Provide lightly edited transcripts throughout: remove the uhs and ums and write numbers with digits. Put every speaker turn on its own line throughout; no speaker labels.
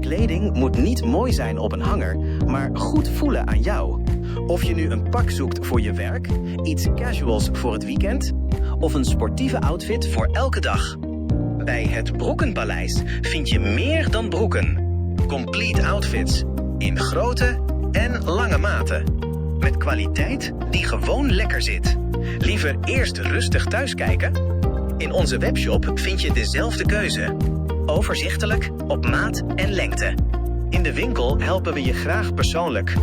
Kleding moet niet mooi zijn op een hanger, maar goed voelen aan jou. Of je nu een pak zoekt voor je werk, iets casuals voor het weekend of een sportieve outfit voor elke dag. Bij het Broekenpaleis vind je meer dan broeken. Complete outfits in grote en lange maten. Met kwaliteit die gewoon lekker zit. Liever eerst rustig thuiskijken? In onze webshop vind je dezelfde keuze. Overzichtelijk, op maat en lengte. In de winkel helpen we je graag persoonlijk.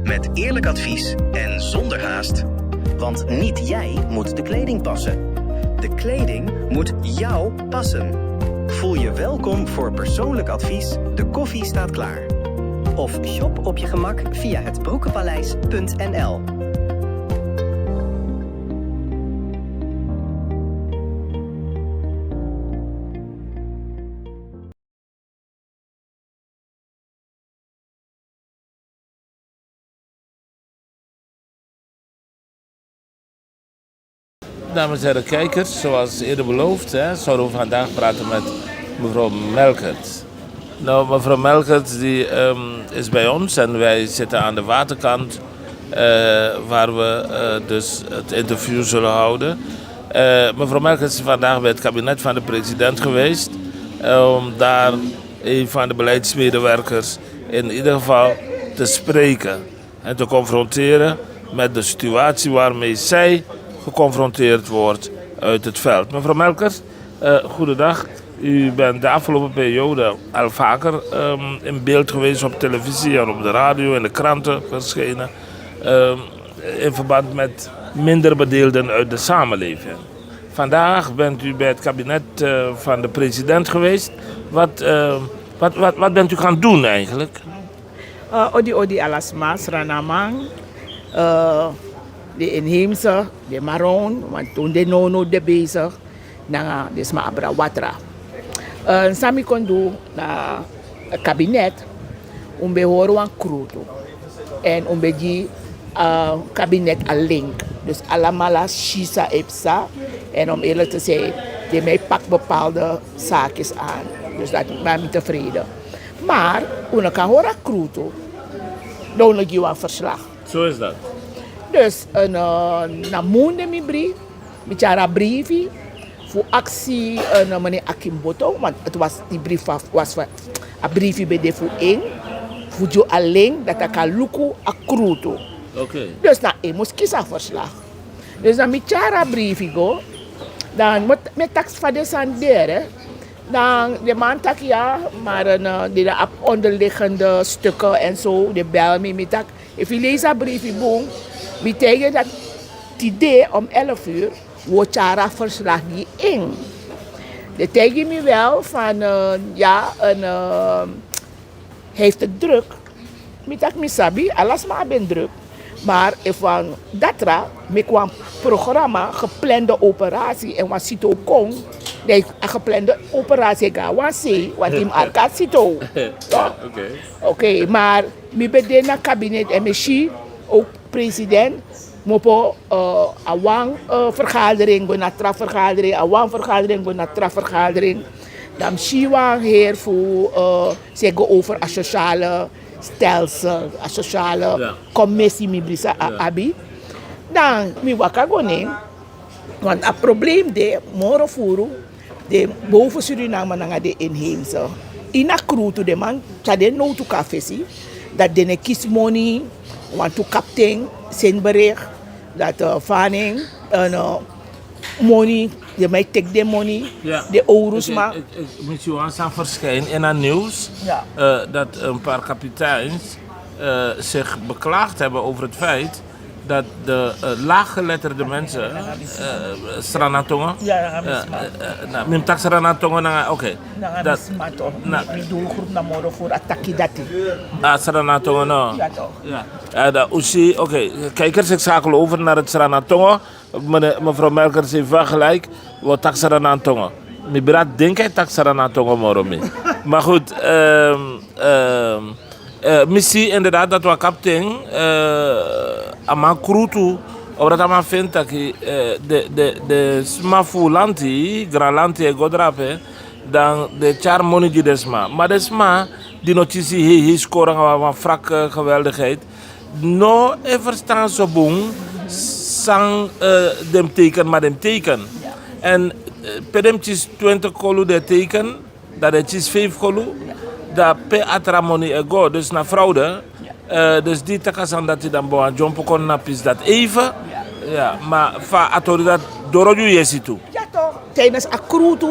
Met eerlijk advies en zonder haast. Want niet jij moet de kleding passen. De kleding moet jou passen. Voel je welkom voor persoonlijk advies. De koffie staat klaar. Of shop op je gemak via hetbroekenpaleis.nl.
Dames en heren kijkers, zoals eerder beloofd, zouden we vandaag praten met mevrouw Melkert. Nou, mevrouw Melkert die, is bij ons en wij zitten aan de waterkant waar we dus het interview zullen houden. Mevrouw Melkert is vandaag bij het kabinet van de president geweest om daar een van de beleidsmedewerkers in ieder geval te spreken en te confronteren met de situatie waarmee zij geconfronteerd wordt uit het veld. Mevrouw Melkert, goedendag. U bent de afgelopen periode al vaker in beeld geweest op televisie en op de radio en de kranten verschenen. In verband met minder bedeelden uit de samenleving. Vandaag bent u bij het kabinet van de president geweest. Wat bent u gaan doen eigenlijk?
Odi alasma, Sranamang. De inheemse, de Maroon, want toen de nono de bezig, na desma abra watra. Sami kon doen na kabinet, we horen een kruto. En die kabinet alleen. Dus allemaal shisa epsa. En om eerlijk te zijn, die mij pakt bepaalde zaakjes aan. Dus dat ben ik tevreden. Maar, we kan horen kruto. Dan heb je een verslag.
Zo is dat.
Dus na moende mi brief, mi chara briefi voor actie meneer Akimboto, want het was die brief was een briefje bij de voor één, voor jou alleen dat ik kan lukken akruto.
Okay.
Dus na ik moest kiezen verslag. Dus na mi chara briefi go, dan met tax van de sandere, dan de man tak ja, maar de onderliggende stukken en zo, de bel me met tak. If je leest dat briefje boom. Betekent dat het idee om 11 uur wordt Chara verslag die in. Dat tegen me wel van hij heeft het druk. Ik misabi, alles maar ben druk. Maar van datra, ik kwam programma, geplande operatie en wat zit ook kon. De geplande operatie ga wat zei, wat in elkaar zit ook. Oké, maar ik ben in het kabinet en misschien ook president mopo awang vergadering go na vergadering awang vergadering go na vergadering dan siwa heer voor zeggen over a sociale stelsel a sociale commissie mi brisa abi dan mi waka go ne want a probleem de moro furu de boven Suriname nanga de inheemse ina kruto de man tade no to kafesi dat de ne kies money want to captain zijn bericht dat Fanning money, je mij take de money, de euro's maar.
Met jou aan verschijnen in het nieuws dat een paar kapiteins zich beklaagd hebben over het feit dat de laaggeletterde mensen, Stranatongen, mijn tak Stranatongen, oké.
Dat is doelgroep naar morgen voor attackie dat.
Stranatongen, no. Ja, dat is oké. Kijkers, ik schakel over naar het Stranatongen. Mevrouw Melkert heeft wel gelijk. Wat tak Stranatongen. Mijn braad denk ik tak Stranatongen morgen. Maar goed, missie inderdaad dat we kapitein ama krutu omdat ama vindt dat de smafu lanti, gran lanti e godrape dan de charmoni die desma. Maar desma, die notitie hij scoren van frak geweldigheid. No verstaan zo boem, sang dem teken, maar dem teken. En pedemtjes 20 kolu de teken, dat het is 5 kolu, dat pe atramoni ego, dus na fraude. Dus die takasan dat hij dan boan jompo kon napis dat even. Ja, maar van autoriteit doroju yesi toe.
Ja toch, tijdens akrutu,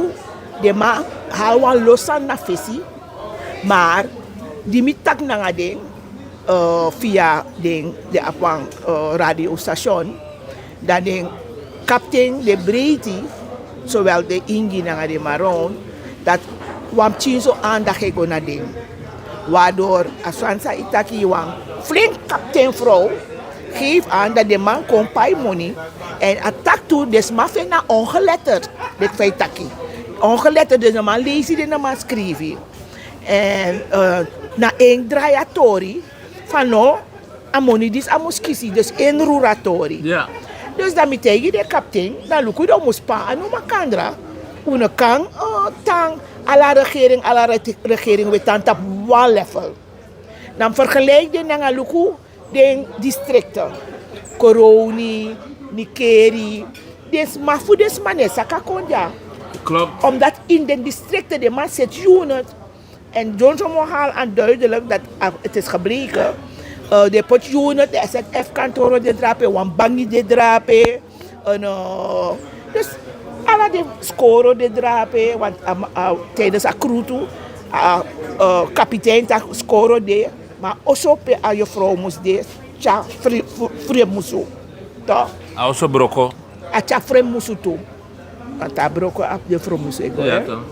de ma hawan losan na fesi, maar die mitak nanga ding via ding de apang radiostation, dat ding kapten de breedte, zowel de ingi nanga de maron, dat wam chinzo aandacht ego na ding. Waardoor Aswansa Itaki wang flink kapten vrouw geeft aan dat de man kon pay money en attack toe des mafen na ongeletterd dit feit taki. Ongeletterd dus de man lezen de man schrijven. En na een draaiatori van no amoni dis amuskisi dus een ruratori.
Ja.
Dus dan tegen de kaptein dan lukt het om spa anu makandra. Una kan tang alla regering we tant op one level. Dan vergelijk de nanga luku de districten. Koroni, Nikeri, des mafu des manesa kakonja.
Klopt.
Omdat in de districten de man zit unit. En Johnson Mohal aan duidelijk dat het is gebleken. De pot unit, de SZF kantoren de drapen, Wambangi de drapen. Dus alle de scoren de drapen, want tijdens akrutu, kapitein tak scoren de, maar also pe aan je vrouw moest de, tja vrij moesu, toch?
Also broko.
A tja vrij moesu toe, want daar broko op de vrouw moest ik.
Ja toch.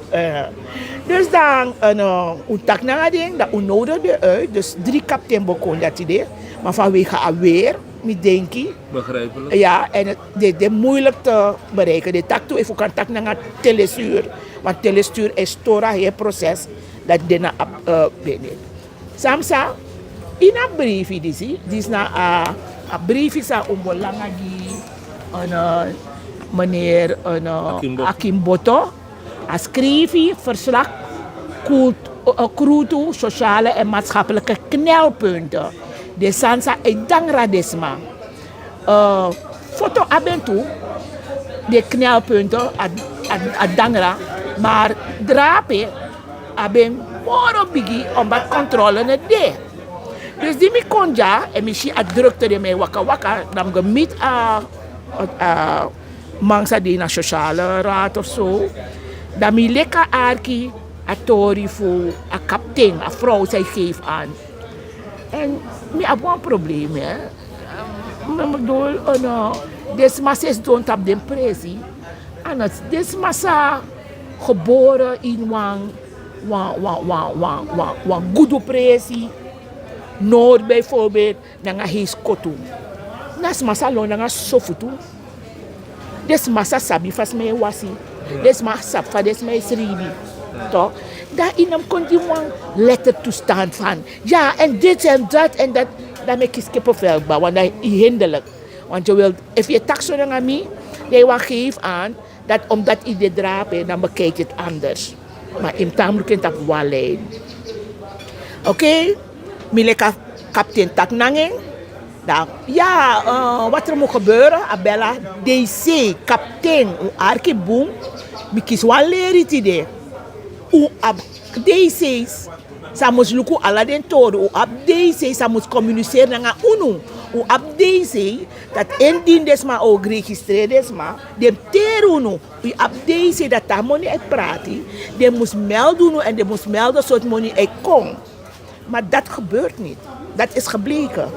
Dus dan een tak na ding, dat onnodigde uit, dus 3 kapitein bokon dat idee, maar vanwege alweer. Niet denk ik.
Begrijpelijk.
Ja, en het is moeilijk te bereiken. De tak toe even kan tak naar telestuur. Want telestuur is toch een proces dat dena binnen. Samsa, in een brief die is na een brief is om belangagi meneer Akimboto. Hij schreef verslag cruto sociale en maatschappelijke knelpunten. De sansa e dangra desma. Foto abentu de knelpunten a dangra, maar drape aben moro bigi omdat controle ne de. Dus die mi konja en misschien a drukte de mij waka waka dan gemiet a mangsa die na sociale raad of zo. Dan mi leka arki a tori voor a kaptein, a vrouw zij geeft aan. En ik heb een probleem, hè. Ik bedoel, deze massa is don't op de pressie. En deze massa geboren in een goede pressie. Noord bijvoorbeeld, dan ga je skotu. Deze massa lo dan ga sofutu. Deze massa sabi vast mij wasi. Deze massa vast deze mij sribi. Toch? Daar in hem kon die man lettertoestand van. Ja, en dit en dat en dat. Dan maak je kippenvel, want dat is hinderlijk. Want je wilt, als je taxo aan mij, je wil geven aan dat omdat je dit draapt, dan bekijk je het anders. Maar in taal kunt dat wel leiden. Oké, Mileka kapitein Taknanging. Ja, wat er moet gebeuren, Abella, DC, kapitein, Arkiboom, ik kies wel leren het idee. DC's, sa moet luku ala den todo. Op DC, sa moet communiceren naar UNO. Op DC, dat indien desma ook geregistreerd desma, dem teruno. Op DC, dat daar money uit praten, dem moest melden en dem moest melden soort money uit komt. Maar dat gebeurt niet. Dat is gebleken.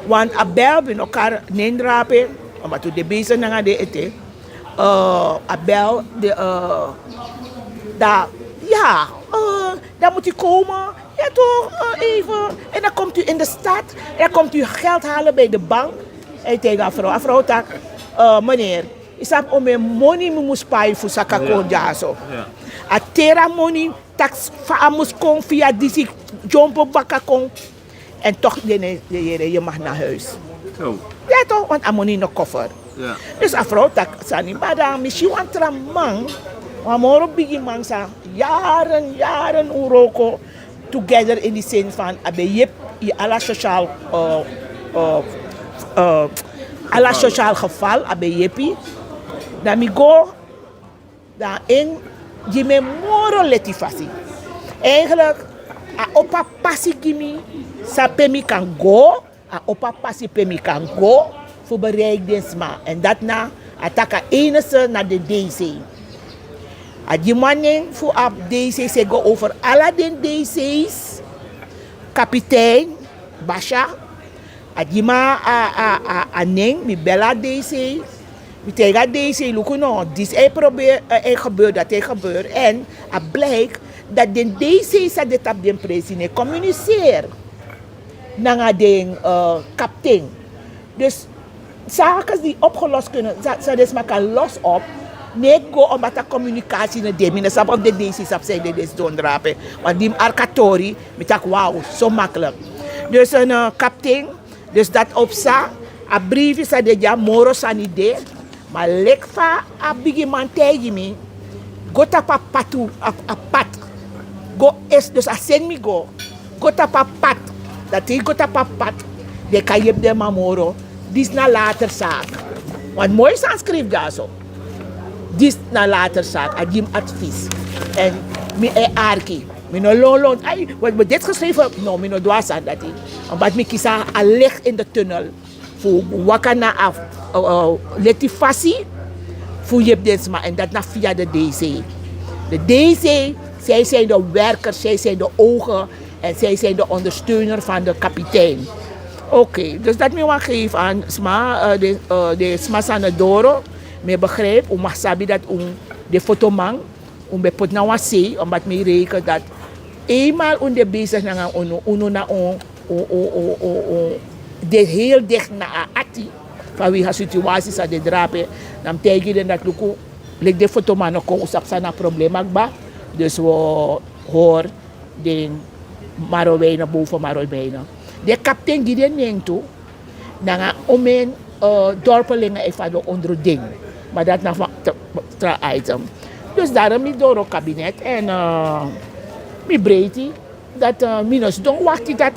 Want Abel bij elkaar nendrapen, omdat we de bezig naar de eten. Abel, ja, dan moet u komen. Ja toch, even. En dan komt u in de stad. En dan komt u geld halen bij de bank. En tegen een vrouw tak, meneer, is dat om mijn money moet paaien voor Sakako zo. A tera money, tax faamos kon via die jompo bakakon. En toch, je mag naar huis.
Oh.
Ja toch, want amoni no koffer.
Ja.
Dus a vrouw tak, sani, madame, misschien want er een man, maar moro bigi man sa, jaren Uroko together in die zin van abejip alla sociaal alla sociaal geval abejipi. Dan mi go dan in die me moro letifasi. Eigenlijk a opa passi gimi sa pemi kan go, a opa passi pemi kan go voor bereik desma. En dat na ataka enige naar de DC. A die mannen voor op DC se go over alle den DC's, kapitein Basha. A die ma a neng mi bella DC. Mi tegen DC lukken no, dis probeer gebeurt dat gebeurt en a blijkt dat de DC sa de tap den president communiceer naar den kapitein. Dus zaken die opgelost kunnen, ze dus maar los op. Nee, go omdat de communicatie in de mine sap op de DC sap zij dit doen drapen. Want die arkatori, met dat wauw, zo makkelijk. Dus een kapitein, dus dat op sa, a brief is dat ja moro san idee, maar lekfa a bigi man tegen me, go tapa patu a pat, go es dus a send me go tapa pat, dat hij go tapa pat, de kan je de mamoro. Dis na later zaak. Want mooi schrijft daar zo. Dis na later zaak. Adim advies. En mi arki. Mi no lon. Ay, wat dit geschreven? No, mi no dwaas aan dat. Omdat mi kisa a licht in de tunnel. Voor wakana af. Letifasie. Voor je desma. En dat na via de DC. De DC, zij zijn de werkers, zij zijn de ogen. En zij zijn de ondersteuner van de kapitein. Oké, dus dat me wat geef aan Sma, de Sma Sanadoro. Me begrijp, om sabi dat de fotoman, be put na wasi, omdat me reken dat eenmaal de bezig na de heel dicht na ati, vanwege situaties aan de drapen, dan tegen dat luku, lik de fotoman nog kon usap sana probleem akba, dus we hoor de Marowijnen boven Marowijnen. De kapitein die den neemt toe, dan gaan omheen dorpelingen even onder ding. Maar dat nog een item. Dus daarom niet door het kabinet en mi breedte dat minus don't wachten dat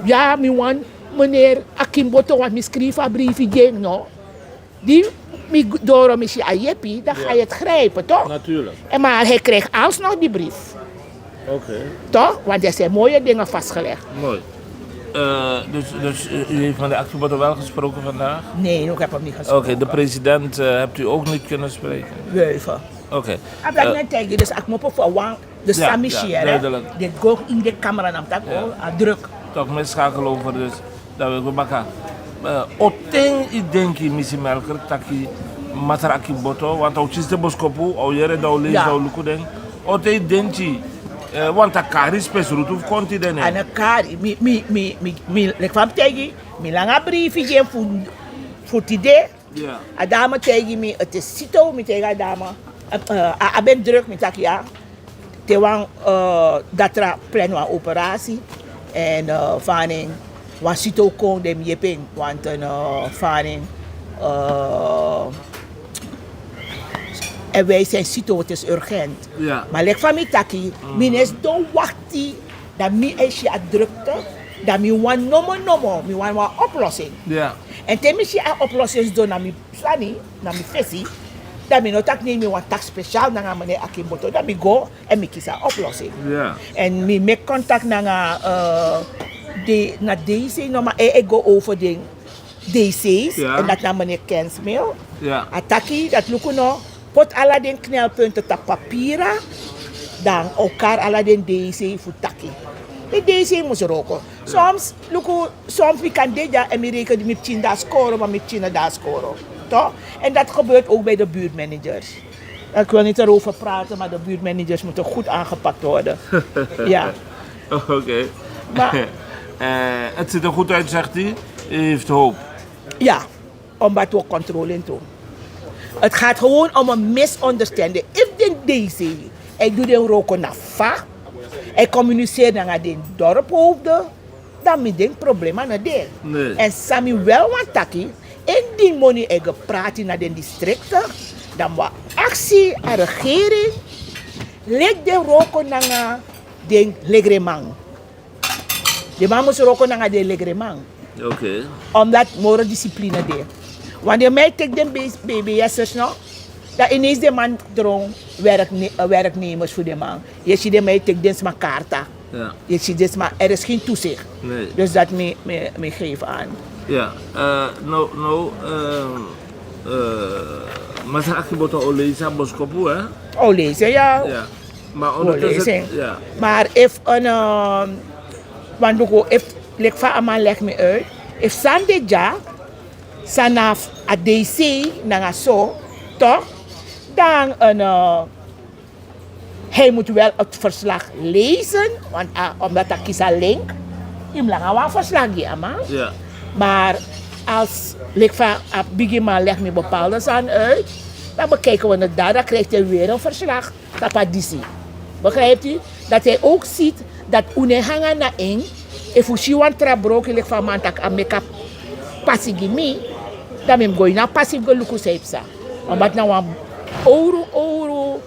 ja mi want meneer Akimboto want mi schreef een briefje no. Die mi door misschien ajepi, dan ga je het grijpen toch?
Natuurlijk.
En maar hij kreeg alsnog die brief.
Oké.
Toch? Want er zijn mooie dingen vastgelegd.
Mooi. Dus u heeft met de Akimboto wel gesproken vandaag?
Nee, ik heb hem niet gesproken.
Oké, de president hebt u ook niet kunnen spreken?
Weuven.
Oké.
Ik heb net tegen, dus ik moet voor one, de Sami
duidelijk.
dit go in de camera nam dat druk.
Toch met schakel over dus, dat we maken. Oteng ik denk je missie melker taki matra Akimboto, want ook is de boskopu, al jere dat lees dat luku denk. Oteng denk je. Want a kari spesruut of konti dene.
En een kari, ik kwam tegen, mi langa briefje voor het idee.
Ja.
A dame tegen me, het is sito, mi tegen a dame. Ik ben druk, mi tak ja. Te wang dat er plan een operatie. En vaning, wat sito kon dem jeping, want een vaning. En wij zijn sito, het is urgent.
Ja.
Maar lek van mi taki, minus don't wachten dat mi is je drukte, dat mi want nomo, mi want een oplossing.
Ja.
En ten minste een oplossing doen naar mi plani, naar mi visie, dat mi no tak neem mi want tak speciaal naar meneer Akimboto, dat mi go en mi kies een oplossing.
Ja.
En mi make contact naar DC, no maar ik go over de DC's en dat naar meneer Kensmil.
Ja.
Ataki, dat lukken no. Pot alle den knelpunten op papieren, dan elkaar alle den DC voor taki. De DC moest roken. Soms we kan dit en we rekenen met 10 daar scoren, maar met 10 daar scoren. Toch? En dat gebeurt ook bij de buurtmanagers. Ik wil niet erover praten, maar de buurtmanagers moeten goed aangepakt worden. Ja.
Oké.
Maar
het ziet er goed uit, zegt hij. U heeft hoop.
ja, omdat we controle in doen. Het gaat gewoon om een misunderstanding. If de DC, ik doe de roken naar va, ik communiceer naar de dorphoofden, dan is het probleem aan het deel.
Nee.
En Sami wel want taki, in die money ik praat naar de districten, dan wat actie en regering, Lek de roko nanga den legremang. De man moest roko nanga de legremang.
Oké.
Omdat more discipline de. Wanneer mij tek den BBS'ers nog, dat ineens de man drong werknemers voor de man. Je ziet de mij tek den sma karta.
Ja.
Je ziet dus maar er is geen toezicht.
Nee.
Dus dat me geef aan.
Ja. Maar zeg je moet al lezen boskopu, hè?
Oh, lezen, ja.
Ja. Maar
Oh,
ondertussen...
lezen.
Ja.
Maar if if lek van aman leg me uit. If sande ja, sanaf a DC nanga zo, toch? Dan hij moet wel het verslag lezen, want omdat dat kies een link, je moet een verslag geven, man.
Ja.
Maar als lek van a bigima leg me bepaalde zaken uit, dan bekijken we het daar, dan krijgt hij weer een verslag, dat is DC. Begrijpt u? Dat hij ook ziet dat une hangen na eng, if u wan trabroken lek van man tak a make-up passi gimi, dan mem gooi na passi go luku seipsa. Omdat nou een ouro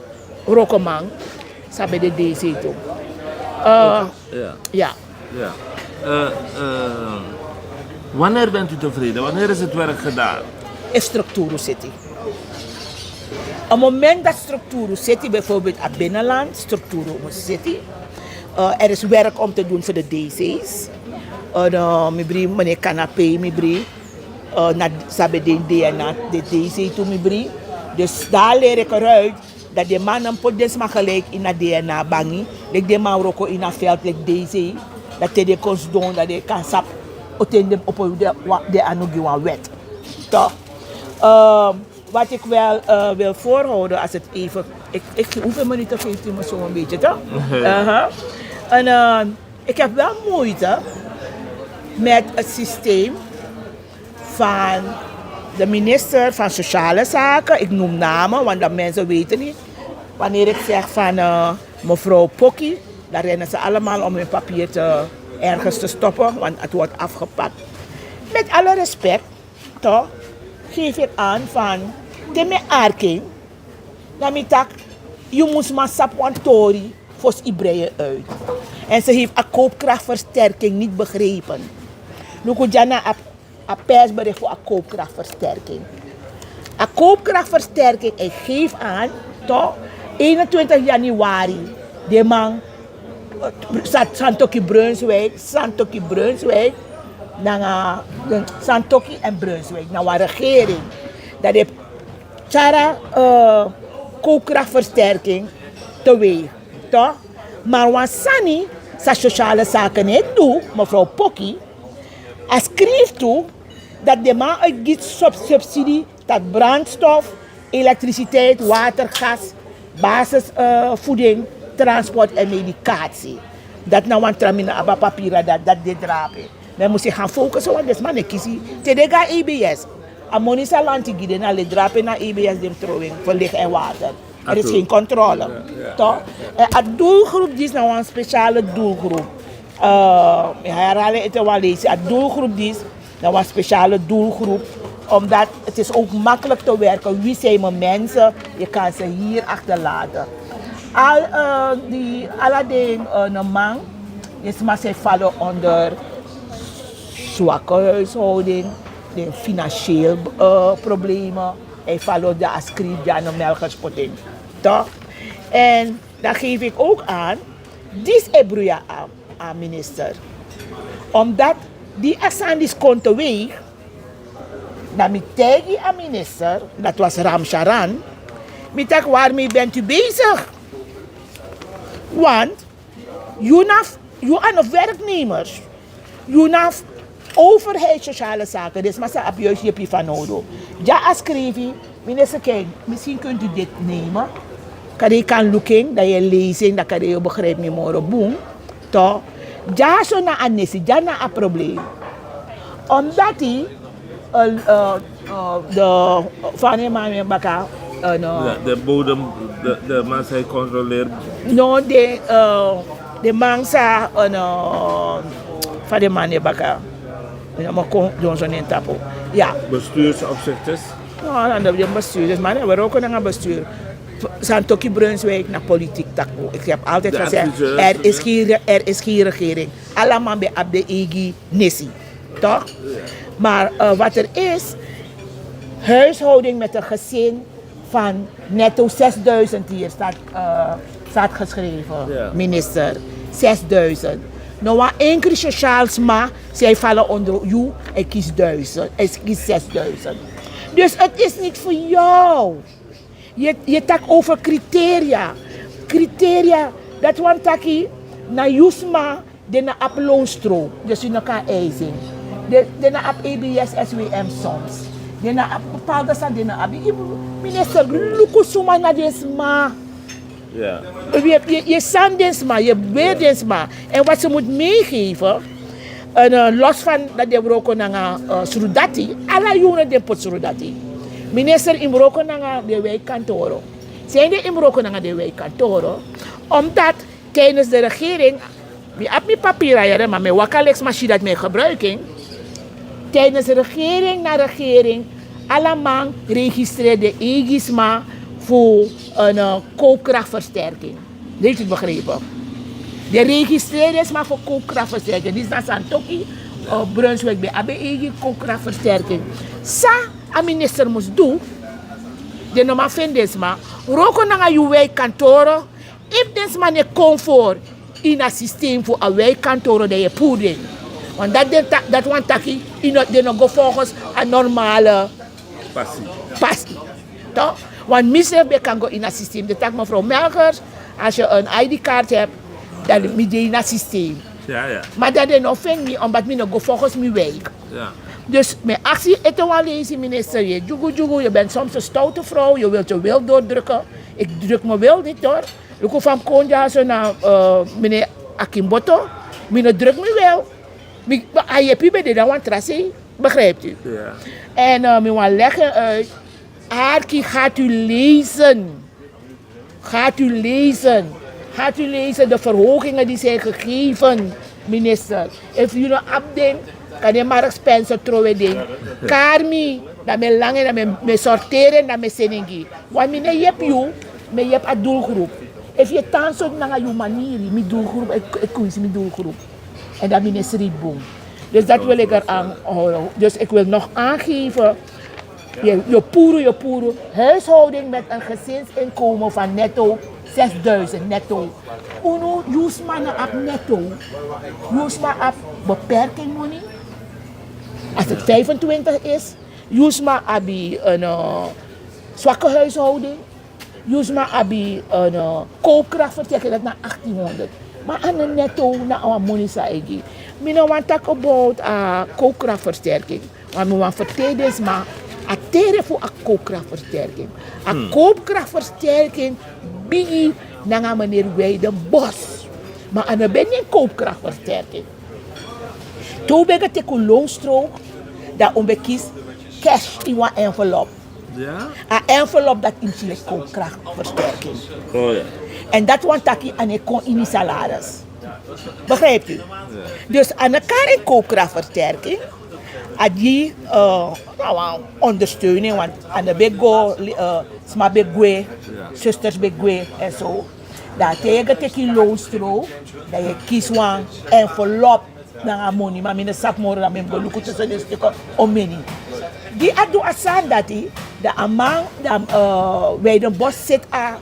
rokomang, sabe de DC toe.
Ja.
Ja.
Ja. Wanneer bent u tevreden? Wanneer is het werk gedaan?
Is structuur zit. Op het moment dat structuur zit, bijvoorbeeld op binnenland, structuur zit. Er is werk om te doen voor de DC's. Meneer Canapé, sabe de DNA, de DC toe, dus daar leer ik eruit dat de man een pot maar gelijk in het DNA bangi. Dat de man ook in het veld, like DC, dat hij de konst doen, dat hij kan sap op de anogie wet. Toch? Wat ik wel wil voorhouden, als het even... hoeveel minuten geeft u me zo een beetje, toch? En ik heb wel moeite met het systeem van de minister van Sociale Zaken. Ik noem namen, want dat mensen weten niet. Wanneer ik zeg van mevrouw Pokkie, dan rennen ze allemaal om hun papier ergens te stoppen, want het wordt afgepakt. Met alle respect, toch, geef ik aan van de me arking, dat me tak, je moet maar sapwantori voor Ibreeën uit. En ze heeft een koopkrachtversterking niet begrepen. Nu kun je naar een persbericht voor een koopkrachtversterking. Een koopkrachtversterking, ik geef aan, toch, 21 januari, de man, Santoki Brunswijk, Santoki en Brunswijk, naar de regering. Dat heeft Chara koopkrachtversterking teweeg, toch? Maar wat Sani, sa sociale zaken niet doet, mevrouw Pokkie, hij schreef toe dat de man uitgeeft subsidie dat brandstof, elektriciteit, water, gas, basisvoeding, transport en medicatie. Dat nou een tramina aba papieren dat dit drapen. Men moet zich gaan focussen, want deze man is kiezen. Tedega EBS. Amonisa lantigide na le drapen na EBS dem throwing voor licht en water. Er is geen controle. Toch? Het doelgroep is nou een speciale doelgroep. Het doelgroep is nou een speciale doelgroep. Omdat het is ook makkelijk te werken. Wie zijn mijn mensen? Je kan ze hier achterlaten. Alle dingen man, is maar ze vallen onder zwakke huishouding, de financiële problemen. Hij valt onder de ascript aan de melkerspotting. Toch? En dan geef ik ook aan, dit is broeia aan minister. Omdat die asandis kon teweeg, dan met tegen aan minister, dat was Ram Charan, met waarmee bent u bezig? Want, je aan werknemers, je aan overheid sociale zaken, dus maar ze heb je van nodig. Ja, als schreef je, minister, kijk, misschien kunt u dit nemen. Je kan looking, dat je lezing, dat je begrijpt niet meer boem. Toch? Ja, zo na een nisi, ja na een probleem. Omdat hij de van je man baka
de bodem, de massa controleert.
No, de man sa van de man baka. Maar kon doen zo in tapo. Ja.
Bestuursopzichters.
Nou, dan de bestuurders, maar we roken naar bestuur. Santoki Brunswijk naar politiek tako. Ik heb altijd
De
gezegd,
adviseurs,
er is geen regering. Allemaal bij Abde Egi Nissi. Toch? Maar wat er is, huishouding met een gezin van netto 6000 hier staat geschreven,
Ja.
minister. 6000. Nou, wat één keer sociaals maar, zij vallen onder jou en kies 1000. En kies 6000. Dus het is niet voor jou. Je tak over criteria. Criteria, dat want taki na Jusma, de na ap loonstroom. Dus je kan eisen. De na ap EBS SWM soms. De na ap bepaalde san, de na ap. Minister, luku suma na desma.
Ja.
Je zandensma, je weerdensma. En wat ze moet meegeven, los van dat de broko naar Surudati, alle jongen de pot Surudati. Minister in broko naar de wijkkantoro. Zijn de in broko naar de wijkkantoro, omdat tijdens de regering, ik heb mijn papieren, maar mijn wakalex machine dat mijn gebruiking, tijdens de regering naar regering, allemaal registreerde EGISMA voor een koopkrachtversterking. Heeft u het begrepen? De registreerde is maar voor koopkrachtversterking. Dit is naar Santoki, Brunswijk bij ABE, koopkrachtversterking. Sa, een minister moest doen, de normaal vinden is maar, roko naar je wijkkantoren, if des man een comfort in een systeem voor een wijkkantoren dat je poedert. Want dat want taki, de nog volgens een normale passie. Toch? Want misbruik kan go in het systeem. De tak mevrouw Melkers, als je een ID-kaart hebt, dan moet je in het systeem.
Ja, ja.
Maar dat is nog vind me, omdat ik nog go volgens mijn wijk.
Ja.
Dus mijn actie is wel lezen, minister. Je bent soms een stoute vrouw, je wilt je wil doordrukken. Ik druk me wil niet door. Ik kom van Konja zo naar meneer Akimboto. Ik druk me wel. Hij heeft je bij de dan tracie, begrijpt u?
Ja.
En ik wil leggen uit. Aarkie, gaat u lezen. Gaat u lezen. Gaat u lezen de verhogingen die zijn gegeven, minister. If you know abding, kan je maar Spencer trouwen ding. Karmi, dat me lange, dat me sorteren, dat me senengi. Want je hebt je, maar je hebt een doelgroep. If je tansot naar je manier, mijn doelgroep, ik kies mijn doelgroep. En dat minister niet boom. Dus dat wil ik eraan houden. Dus ik wil nog aangeven. Je poeren, huishouding met een gezinsinkomen van netto 6000 netto. Uno, use maar op netto. Use maar op beperking money. Als het 25 is, use maar op een zwakke huishouding. Use maar op een koopkrachtversterking dat naar 1800. Maar aan een netto, naar een money saigi. Ik want talk about koopkrachtversterking. Want we want verteden maar. Ateren voor een koopkrachtversterking. Een koopkrachtversterking bigi naar meneer Weidenbos. Maar aan ben je koopkrachtversterking. Toen ben ik een loonstrook dat onbekies cash in een envelop.
Ja?
Een envelop dat in zijn koopkrachtversterking.
Oh ja.
En dat want ik aan een kon in die salaris. Begrijpt u? Ja. Dus aan elkaar een koopkrachtversterking. Die ondersteuning, want aan de bego, sma begwe, zusters begwe en zo. Dat je een loonstrook, dat je kiest een envelop naar een money, maar mijn sapmoren dat mijn belukken tussen de stukken om money. Die had doe asan dat die, de amang, bij de bos zit aan,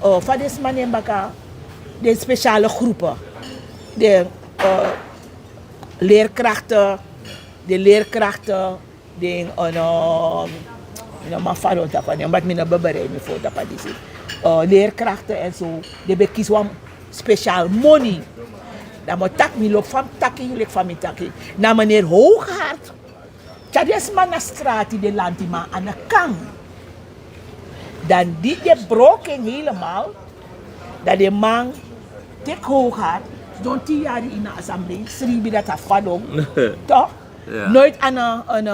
van deze manier baka, de speciale groepen, de leerkrachten. De leerkrachten, de leerkrachten en zo, die bekiezen een speciaal money. Dan moet tak mi loop van takkie, van mijn takkie. Na meneer Hooghart, dat is maar naar straat die land die maar aan de kant. Dan die broken helemaal, dat de man dik Hooghart, zo'n 10 jaar in de assemblee, schreef dat afvallen, toch?
Ja.
Nooit aan een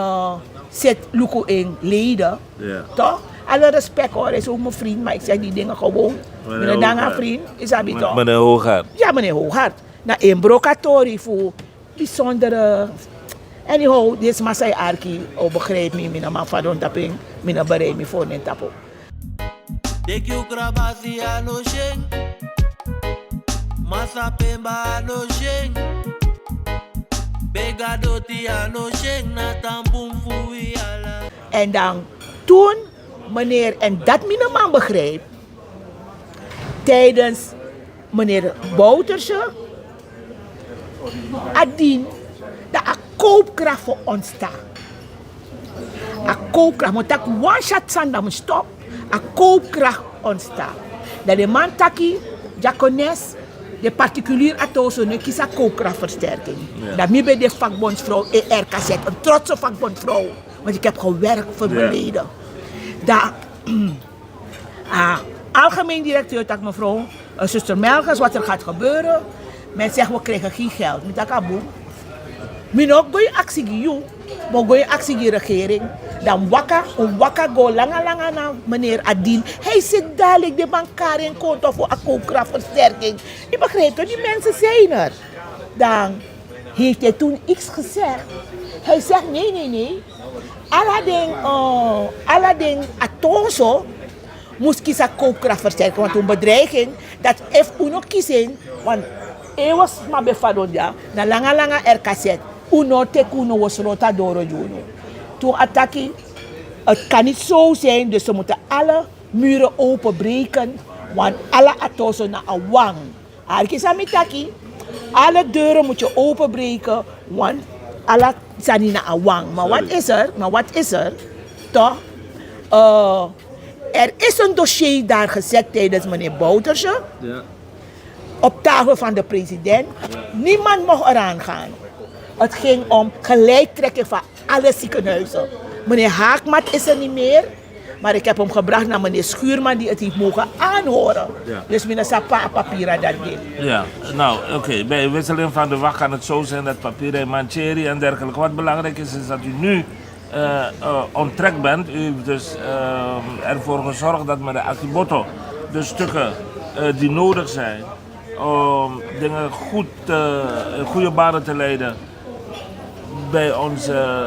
set luko in leden.
Ja.
Toch? Alle respect hoor, is ook mijn vriend, maar ik zeg die dingen gewoon. Meneer Danga vriend, is dat niet toch?
Meneer Hooghart.
Ja, meneer Hooghart. Na een brokatori voor bijzondere. Anyhow, dit is Masai Arki, begrijp me, mijn man van tapping, mijn bereid me voor een tapo.
Take you grabasi ano sheng. Masa pemba ano sheng. Begadoti ano sheng. Natambum fui ala.
En dan toen, meneer, en dat mijn man begreep, tijdens meneer Bouterse, adien, dat een koopkracht voor ontstaat. Een koopkracht, maar dat one shot zijn dat moet stop, een koopkracht ontstaat. Dat de man taki, jacones, de particulier atoso, nu kies een koopkrachtversterking. Ja. Dat mij bij de vakbondsvrouw ERKZ, een trotse vakbondsvrouw. Want ik heb gewerkt voor mijn leden. Dat algemeen directeur, dat mevrouw, zuster Melkers, wat er gaat gebeuren. Men zegt, we krijgen geen geld. Met dat kaboe. Men ook goeie actie giyu, maar goeie actie die regering. Dan waka go langa naar meneer Adien. Hij zit dadelijk de bankaar in konto voor een koopkrachtversterking. Je begrijpt toch, die mensen zijn er. Dan heeft hij toen iets gezegd. Hij zegt, nee. Aladdin Atonso moest kiezen koopkrachtversterking. Want een bedreiging dat if uno kiezen, want hij was maar bevadon ja, na langa RKZ. Uno te kuno was rota doro juno. Toen attackie, het kan niet zo zijn, dus ze moeten alle muren openbreken, want alle Atonso na awang. Arkisamitaki, alle deuren moet je openbreken, want alle zijn na awang. Maar wat is er? Toch? Er is een dossier daar gezet tijdens meneer Bouterse. Ja. Op tafel van de president. Ja. Niemand mocht eraan gaan. Het ging om gelijktrekking van alle ziekenhuizen. Meneer Haakmat is er niet meer. Maar ik heb hem gebracht naar meneer Schuurman die het heeft mogen aanhoren. Ja. Dus meneer Sapa papieren dat ding.
Ja, nou oké. Bij wisseling van de wacht kan het zo zijn dat papieren mancheri en dergelijke. Wat belangrijk is dat u nu on track bent. U heeft dus ervoor gezorgd dat met de Akiboto de stukken die nodig zijn om dingen goede banen te leiden bij onze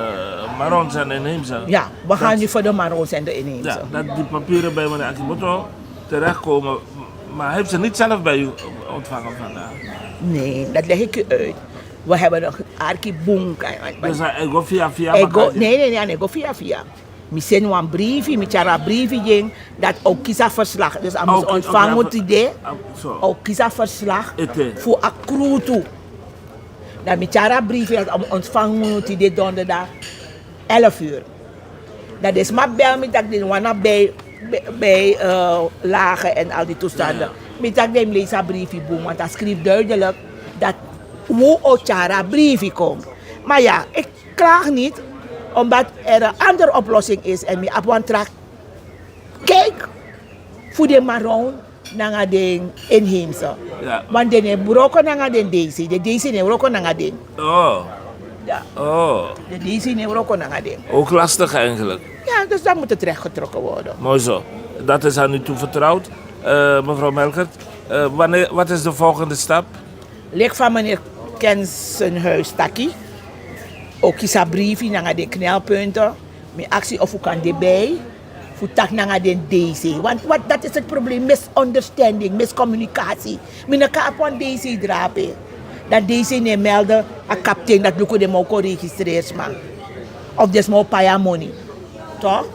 Marons en inheemse.
Ja, we gaan nu voor de Marons en de inheemse.
Ja, dat die papieren bij meneer Akimoto terechtkomen. Maar heeft ze niet zelf bij u ontvangen vandaag?
Nee, dat leg ik u uit. We hebben een arkiboom.
Dus ik go via?
Nee, ik go via. Ik zend een briefje, ik heb een briefje dat ook kiesverslag. Dus als we ontvangen moet idee, ook kiesverslag voor een crew toe. Dat ik heb een briefje dat ontvangen moet idee donderdag 11 uur. Dat is maar bel me dat ik wanna bij lagen en al die toestanden. Ik heb een briefje boem, want dat schrijft duidelijk dat we ook een briefje komt. Maar ja, ik klaag niet, omdat er een andere oplossing is en ik heb een track. Kijk, voor de Maron naar de inheemse. Ja. Want de ne broken naar de Daisy. De Daisy ne broken naar de.
Oh.
Ja.
Oh.
De Daisy ne broken naar de.
Ook lastig eigenlijk.
Ja, dus dat moet het rechtgetrokken worden.
Mooi zo. Dat is aan u toevertrouwd. Mevrouw Melkert, wat is de volgende stap?
Ligt van meneer Kensenhuis Taki. Ook is een briefje naar de knelpunten. Mijn actie of hoe kan erbij. Voor tak naar de DC. Want dat is het probleem. Misunderstanding, miscommunicatie. Mijn kan op een DC drapen. Dat DC niet melden aan kapitein dat doe de ook registreerd man. Of dus maar paya money. Toch?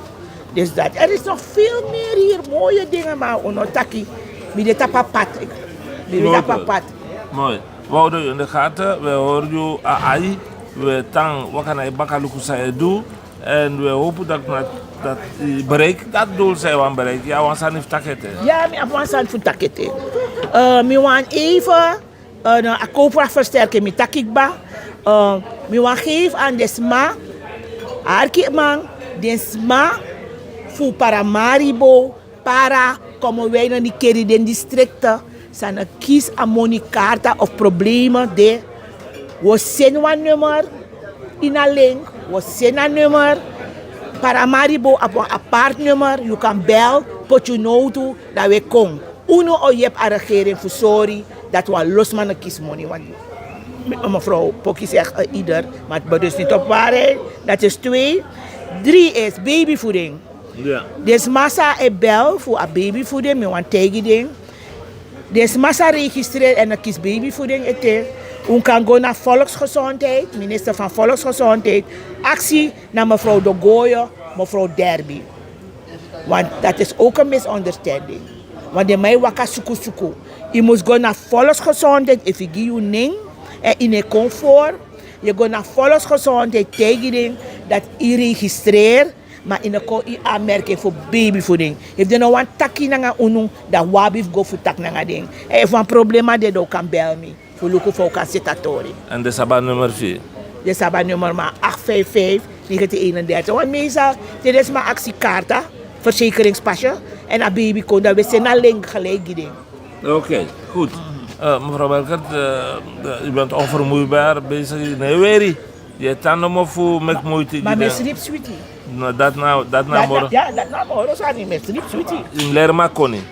Dus dat. Er is nog veel meer hier mooie dingen maar onotaki. Met de tapapat.
Mooi. We houden u in de gaten. We horen u AI. We tang wat kan hij bakaluku zij doen. En we hopen dat u bereikt dat doel zijn we aan bereiken. Ja, we zijn even takete.
Ja, we zijn even takete. We gaan even een koopkrachtversterking met takikba. We gaan geven aan de SMA. Arkitman, de SMA voor Paramaribo, para komen wij naar die keer in de districten. Zijn er kies ammonikaarten of problemen de. We zijn een nummer in een link. We zijn een nummer. Paramaribo op een apart nummer. Je kan bellen, put je noten, dat we komen. Uno of je hebt een regering voor sorry dat we losmannen kiezen money. Want mevrouw Pokkie zegt ieder, maar het berust niet op waarheid. Dat is 2. 3 is babyvoeding.
Ja.
Dus massa e bel voor een babyvoeding, me want tegen ding. Dus massa registreert en dan kies babyvoeding eten. U kan gaan naar volksgezondheid, minister van Volksgezondheid. Actie naar mevrouw De Gooijen, mevrouw Derby. Want dat is ook een misunderstanding. Want de mij waka suku. Je moet gaan naar volksgezondheid, if je give you ning en in een comfort. Je gaat naar volksgezondheid tegen dat je registreert, maar in een aanmerking voor babyvoeding. If je nou een takkie naar unu, dat wabif go voor tak naar ding. En if een probleem dat ook kan bel me. Voor lukken voor kan zitatori.
En de Sabah nummer 4?
De Sabah nummer maar 855-1931. Want meestal, dit is mijn actiekaart, verzekeringspasje. En een baby komt, dat we zijn alleen gelijk gedaan.
Oké, goed. Mevrouw Melkert, u bent onvermoeibaar bezig in Heweri. Je tanden me voor met moeite.
Maar met sleep sweetie.
Dat nou morgen.
Ja, dat nou morgen zijn niet met sleep sweetie.
In Lerma Koni.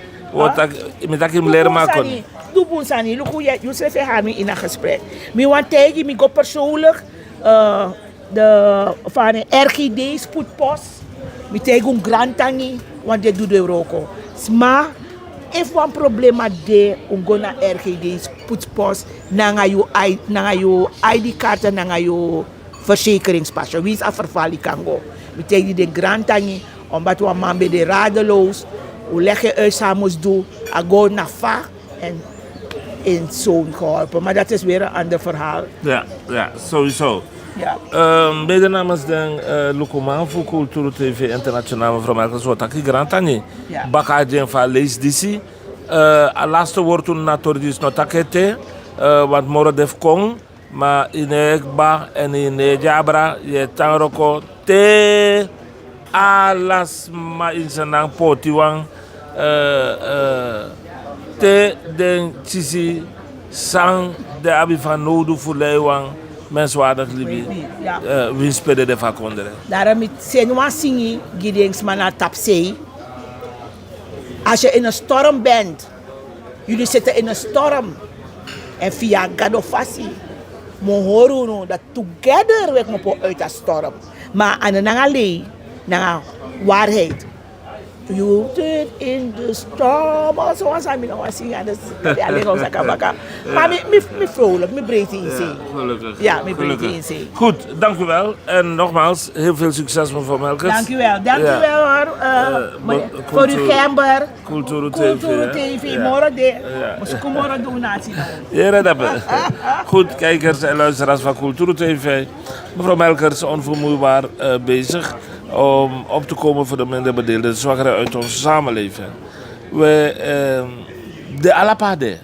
Met dat in Lerma Koni.
Doe Boensani, look hoe je schrijft haar in een gesprek. Ik want tegen, ik ga persoonlijk van een RGD spoedpost. Ik tegen een grantangi, want dit doet Europa. Maar if een probleem is, om gaan naar RGD spoedpost, naar je ID-kaart, naar je verzekeringspasje. Wie is een verval kan go. Ik tegen de grantangi, omdat we man bij de radeloos, hoe leg je uit samen doen, go naar vaak en in zo'n geholpen. Maar dat is weer een ander verhaal.
Ja, sowieso.
Ja.
Mede namens de Lukuman voor Cultuur TV Internationaal, mevrouw Melkert, zo dat ik grantani.
Ja.
Bakadjen van lees disi. Laatste woord toen natuurlijk nog takete, want morgen def kong, maar in Ekba en in Jabra je tanroko te alas ma in zijn potiwang te den chisi sang de abi van nodu voor leiwang. Menswaardig libi. Wie spelen de vakonderen?
Daarom is het zingen, giddings maar naar tapzee. Als je in een storm bent, jullie zitten in een storm. En via Gadofassi, we horen dat together we komen uit de storm. Maar aan de nangalee, naar waarheid. You turn in the storm. Zo was ik nog zingen. Maar ik vrolijk, ik breed in zee.
Gelukkig.
Ja, ik breed in zee.
Goed, dank u wel. En nogmaals, heel veel succes mevrouw Melkert.
Dank u wel. Dank u wel hoor. Voor uw gember.
Cultuur
TV. Morgen de. Misschien morgen donatie.
Ja, dat is goed, kijkers en luisteraars van Cultuur TV. Mevrouw Melkert is onvermoeibaar bezig om op te komen voor de minder bedeelden, zwakkeren uit onze samenleving. De alapade,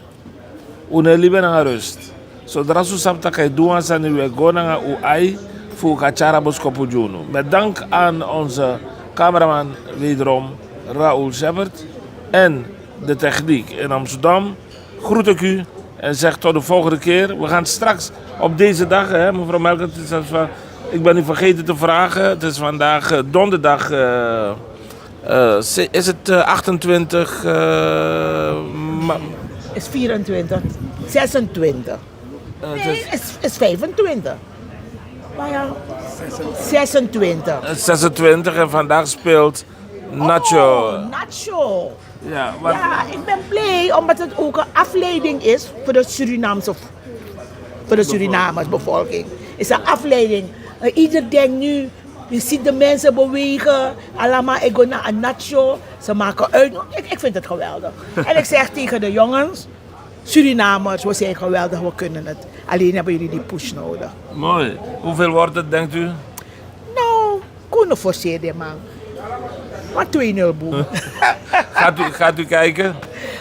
une libe na rust. Zodra zo samta kai doen zijn we gaan naar UI voor kachara boskopu juno. Met dank aan onze cameraman wederom Raoul Shepard en de techniek in Amsterdam. Groet ik u en zeg tot de volgende keer. We gaan straks op deze dag, hè, mevrouw Melkert, ik ben u vergeten te vragen. Het is vandaag donderdag. Is het 28?
Is 24. 26. Nee, is 25. Maar ja, 26.
26 en vandaag speelt Nacho.
Oh, Nacho.
Ja,
ja, ik ben blij omdat het ook een afleiding is voor de Surinamersbevolking. Het is een afleiding. Ieder denkt nu, je ziet de mensen bewegen, allemaal ik ga naar een nacho, ze maken uit. Ik vind het geweldig. En ik zeg tegen de jongens, Surinamers, we zijn geweldig, we kunnen het. Alleen hebben jullie die push nodig.
Mooi. Hoeveel wordt het, denkt u?
Nou, kunnen forceren man. Maar 2-0 boem.
Gaat u kijken?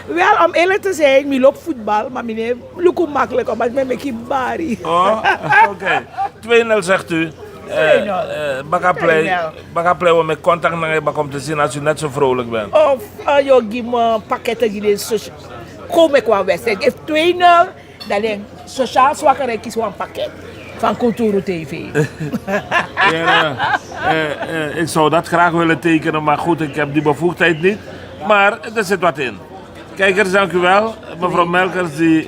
Wel, om eerlijk te zijn, ik loop voetbal, maar meneer, lukt het makkelijk, omdat ik met mijn bari.
Oh, oké. 2-0 zegt u. Baka play met contact naar je om te zien als u net zo vrolijk bent.
Of je geeft me pakketten die kom ik qua wedstrijd. If 2-0, dan denk ik, sociaal zwakker ik kies een pakket van Cultuur TV.
Ik zou dat graag willen tekenen, maar goed, ik heb die bevoegdheid niet. Maar er zit wat in. Kijkers, dank u wel. Mevrouw Melkert die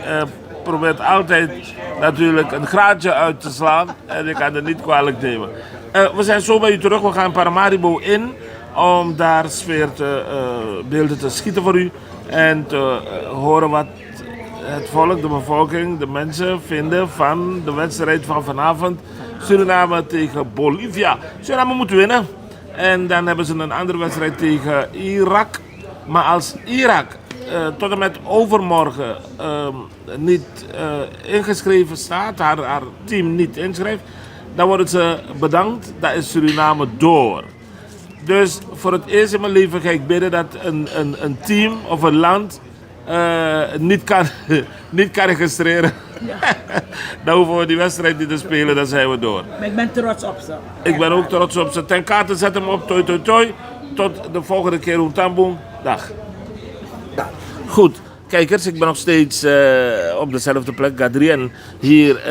probeert altijd natuurlijk een graadje uit te slaan. En ik kan het niet kwalijk nemen. We zijn zo bij u terug. We gaan Paramaribo in om daar beelden te schieten voor u en te horen wat het volk, de bevolking, de mensen vinden van de wedstrijd van vanavond. Suriname tegen Bolivia. Suriname moet winnen. En dan hebben ze een andere wedstrijd tegen Irak. Maar als Irak tot en met overmorgen niet ingeschreven staat, haar team niet inschrijft, dan worden ze bedankt. Dan is Suriname door. Dus voor het eerst in mijn leven ga ik bidden dat een team of een land niet kan registreren. Ja. Dan hoeven we die wedstrijd niet te spelen, dan zijn we door.
Maar ik ben trots op ze.
Ik ben ook trots op ze. Ten kate, zet hem op. Toi, toi, toi. Tot de volgende keer. Oentamboen. Dag. Goed. Kijkers, ik ben nog steeds op dezelfde plek, Gadri. En hier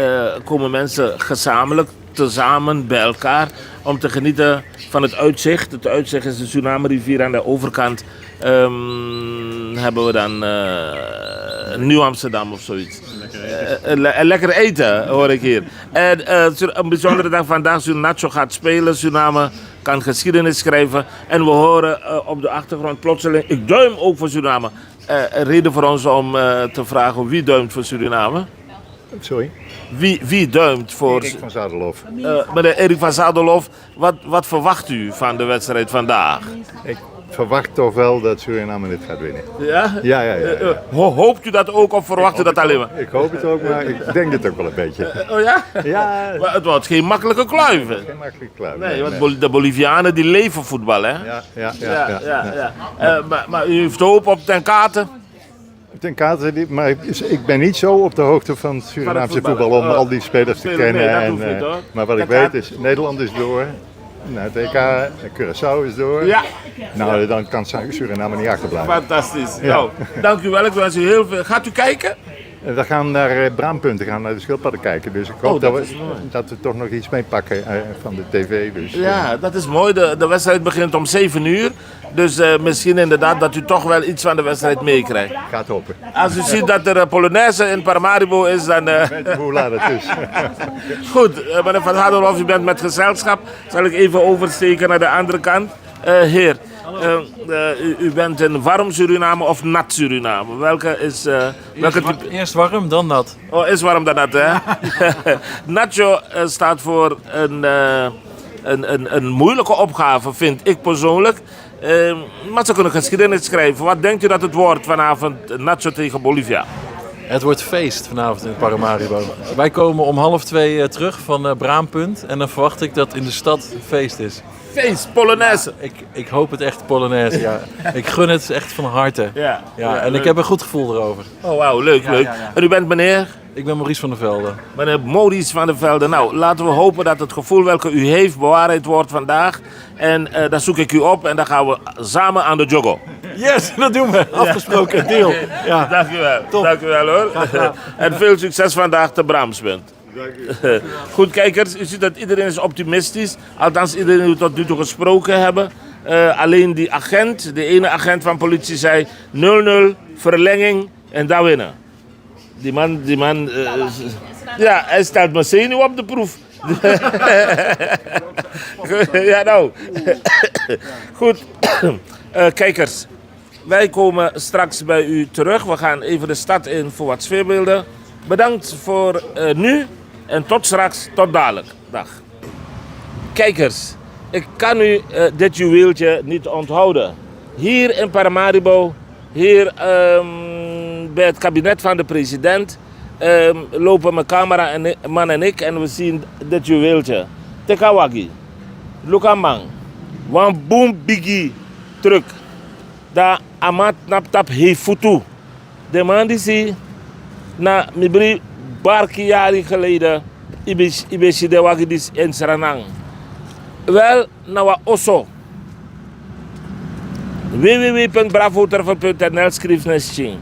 komen mensen gezamenlijk, tezamen, bij elkaar, om te genieten van het uitzicht. Het uitzicht is de Suriname-rivier aan de overkant. Hebben we dan Nieuw Amsterdam of zoiets. Lekker eten, hoor ik hier. En een bijzondere dag vandaag, Nacho gaat spelen. Suriname kan geschiedenis schrijven. En we horen op de achtergrond plotseling, ik duim ook voor Suriname. Een reden voor ons om te vragen wie duimt voor Suriname?
Sorry?
Wie duimt voor...
Erik van Zadelhoff.
Meneer Erik van Zadelhoff, wat verwacht u van de wedstrijd vandaag?
Ik verwacht toch wel dat Suriname dit gaat winnen.
Ja?
Ja.
Hoopt u dat ook of verwacht u dat alleen maar?
Ik hoop het ook, maar ik denk het ook wel een beetje.
Oh ja?
Ja.
Maar het wordt geen makkelijke kluif.
Geen makkelijke kluif.
Nee, want de Bolivianen die leven voetbal, hè?
Ja.
Maar u heeft hoop op ten kate?
Ten kate, maar ik ben niet zo op de hoogte van het Surinaamse voetbal om al die spelers te kennen. Maar wat ik weet is, Nederland is door. Nou, het EK, Curaçao is door.
Ja.
Nou, dan kan Suriname niet achterblijven.
Fantastisch.
Ja.
Nou, dank u wel. Ik wens u heel veel. Gaat u kijken?
We gaan naar Braampunten, gaan naar de schildpadden kijken. Dus ik hoop dat we toch nog iets meepakken van de tv. Dus,
ja, dat is mooi. De wedstrijd begint om 7 uur. Dus misschien inderdaad dat u toch wel iets van de wedstrijd meekrijgt.
Gaat hopen.
Als u ziet dat er Polonaise in Paramaribo is, dan...
Weet je hoe laat het is.
Goed, meneer Van Hadelhoff, u bent met gezelschap. Zal ik even oversteken naar de andere kant. Heer, u bent in warm Suriname of nat Suriname? Welke is...
Eerst warm, dan nat.
Oh, is warm dan nat, hè? Nacho staat voor een moeilijke opgave, vind ik persoonlijk. Maar ze kunnen geschiedenis schrijven. Wat denkt u dat het wordt vanavond, Nacho tegen Bolivia?
Het wordt feest vanavond in Paramaribo. Wij komen om 1:30 terug van Braampunt en dan verwacht ik dat in de stad feest is.
Feest, Polonaise.
Ik hoop het echt Polonaise, ja. Ik gun het echt van harte. Ja, en ik heb een goed gevoel erover.
Oh wauw, leuk. En u bent meneer?
Ik ben Maurice van der Velde.
Meneer Maurice van der Velde. Nou, laten we hopen dat het gevoel welke u heeft bewaarheid wordt vandaag. En dan zoek ik u op en dan gaan we samen aan de joggo.
Yes, dat doen we. Afgesproken, deal. Ja.
Dank u wel.
Top.
Dank u wel hoor. En veel succes vandaag te Braamspunt. Goed kijkers, u ziet dat iedereen is optimistisch. Althans iedereen die we tot nu toe gesproken hebben. Alleen die agent, de ene agent van politie zei 0-0, verlenging en dan winnen. Die man, ja, hij stelt me zenuw op de proef. Ja nou, goed. Kijkers, wij komen straks bij u terug. We gaan even de stad in voor wat sfeerbeelden. Bedankt voor nu en tot straks, tot dadelijk. Dag. Kijkers, ik kan u dit juweeltje niet onthouden. Hier in Paramaribo, hier bij het kabinet van de president, lopen mijn cameraman en ik en we zien dit juweeltje. Tekawagi, Lukamang, wan boom biggie truck. Da amat naptap hefutu. De man die zie, na mibri barki jaren geleden, ibe de wagidis in Suriname. Wel, na wa osso. www.bravotravel.nl schreef Nesting.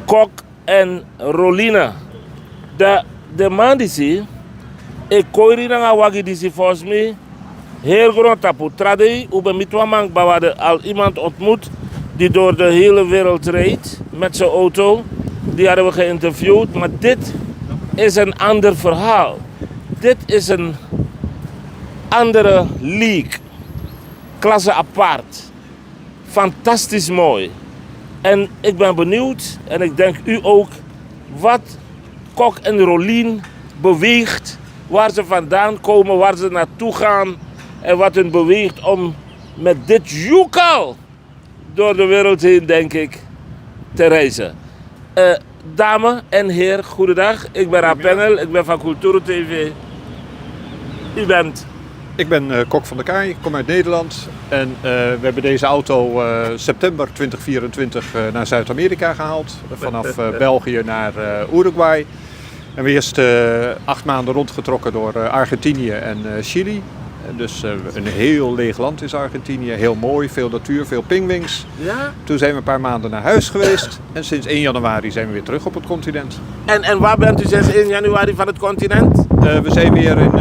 Kok en Rolina. De man die zie, ik koiri na wagi die zie volgens mij heel groot tapu. Tradei, ube mitwamang we al iemand ontmoet die door de hele wereld rijdt met zijn auto. Die hadden we geïnterviewd, maar dit is een ander verhaal. Dit is een andere league. klasse apart. Fantastisch mooi. En ik ben benieuwd, en ik denk u ook, wat Kok en Rolien beweegt, waar ze vandaan komen, waar ze naartoe gaan en wat hun beweegt om met dit joekal door de wereld heen, denk ik, te reizen. Dame en heer, goedendag. Ik ben Rapenel, ik ben van Cultura TV. U bent?
Ik ben Kok van der Kaai, ik kom uit Nederland en we hebben deze auto september 2024 naar Zuid-Amerika gehaald. Vanaf België naar Uruguay. En we hebben eerst 8 maanden rondgetrokken door Argentinië en Chili. Dus een heel leeg land is Argentinië, heel mooi, veel natuur, veel pinguïns.
Ja?
Toen zijn we een paar maanden naar huis geweest en sinds 1 januari zijn we weer terug op het continent.
En waar bent u sinds 1 januari van het continent?
We zijn weer in